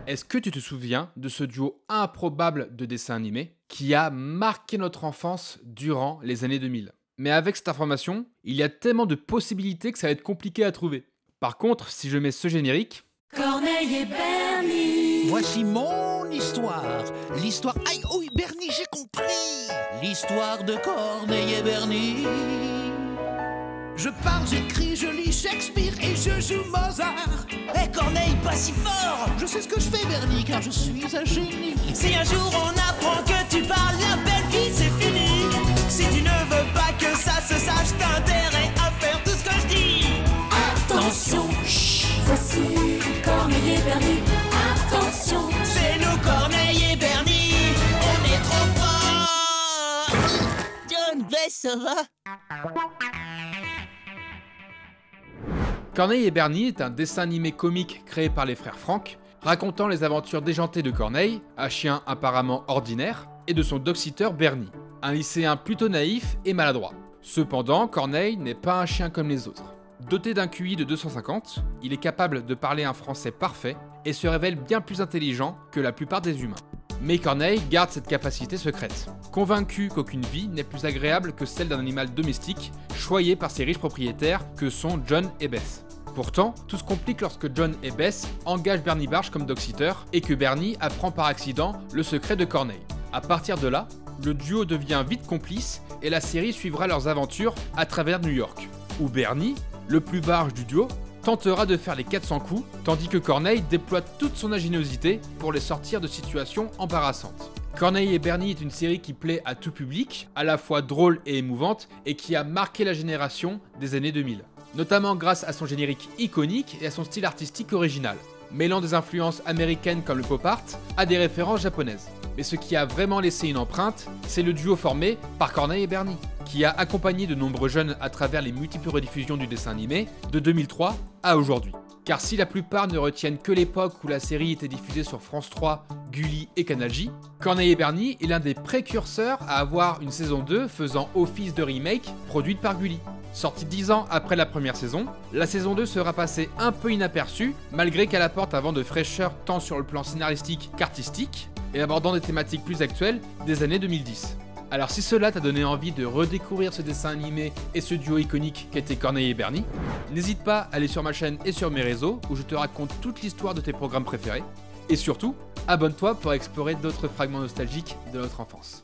Est-ce que tu te souviens de ce duo improbable de dessins animés qui a marqué notre enfance durant les années 2000? Mais avec cette information, il y a tellement de possibilités que ça va être compliqué à trouver. Par contre, si je mets ce générique... Corneille et Bernie. Voici mon histoire. L'histoire... Aïe, oui, Bernie, j'ai compris. L'histoire de Corneille et Bernie. Je parle, j'écris, je lis Shakespeare et je joue Mozart. Eh Corneille, pas si fort! Je sais ce que je fais, Bernie, car je suis un génie. Si un jour on apprend que tu parles, la belle vie c'est fini. Si tu ne veux pas que ça se sache, t'as intérêt à faire tout ce que je dis. Attention, chut, voici Corneille et Bernie. Attention, C'est nous Corneille et Bernie, on est trop forts. John, Bess, ça va? Corneille et Bernie est un dessin animé comique créé par les frères Franck, racontant les aventures déjantées de Corneille, un chien apparemment ordinaire, et de son dog-sitter Bernie, un lycéen plutôt naïf et maladroit. Cependant, Corneille n'est pas un chien comme les autres. Doté d'un QI de 250, il est capable de parler un français parfait et se révèle bien plus intelligent que la plupart des humains. Mais Corneille garde cette capacité secrète, convaincu qu'aucune vie n'est plus agréable que celle d'un animal domestique choyé par ses riches propriétaires que sont John et Bess. Pourtant, tout se complique lorsque John et Bess engagent Bernie Barge comme dog-sitter et que Bernie apprend par accident le secret de Corneille. À partir de là, le duo devient vite complice et la série suivra leurs aventures à travers New York, où Bernie, le plus barge du duo, tentera de faire les 400 coups, tandis que Corneille déploie toute son ingéniosité pour les sortir de situations embarrassantes. Corneille et Bernie est une série qui plaît à tout public, à la fois drôle et émouvante, et qui a marqué la génération des années 2000. Notamment grâce à son générique iconique et à son style artistique original, mêlant des influences américaines comme le pop art à des références japonaises. Mais ce qui a vraiment laissé une empreinte, c'est le duo formé par Corneille et Bernie, qui a accompagné de nombreux jeunes à travers les multiples rediffusions du dessin animé de 2003 à aujourd'hui. Car si la plupart ne retiennent que l'époque où la série était diffusée sur France 3, Gulli et Canal J, Corneille et Bernie est l'un des précurseurs à avoir une saison 2 faisant office de remake produite par Gulli. Sortie 10 ans après la première saison, la saison 2 sera passée un peu inaperçue, malgré qu'elle apporte un vent de fraîcheur tant sur le plan scénaristique qu'artistique, et abordant des thématiques plus actuelles des années 2010. Alors si cela t'a donné envie de redécouvrir ce dessin animé et ce duo iconique qu'étaient Corneille et Bernie, n'hésite pas à aller sur ma chaîne et sur mes réseaux où je te raconte toute l'histoire de tes programmes préférés. Et surtout, abonne-toi pour explorer d'autres fragments nostalgiques de notre enfance.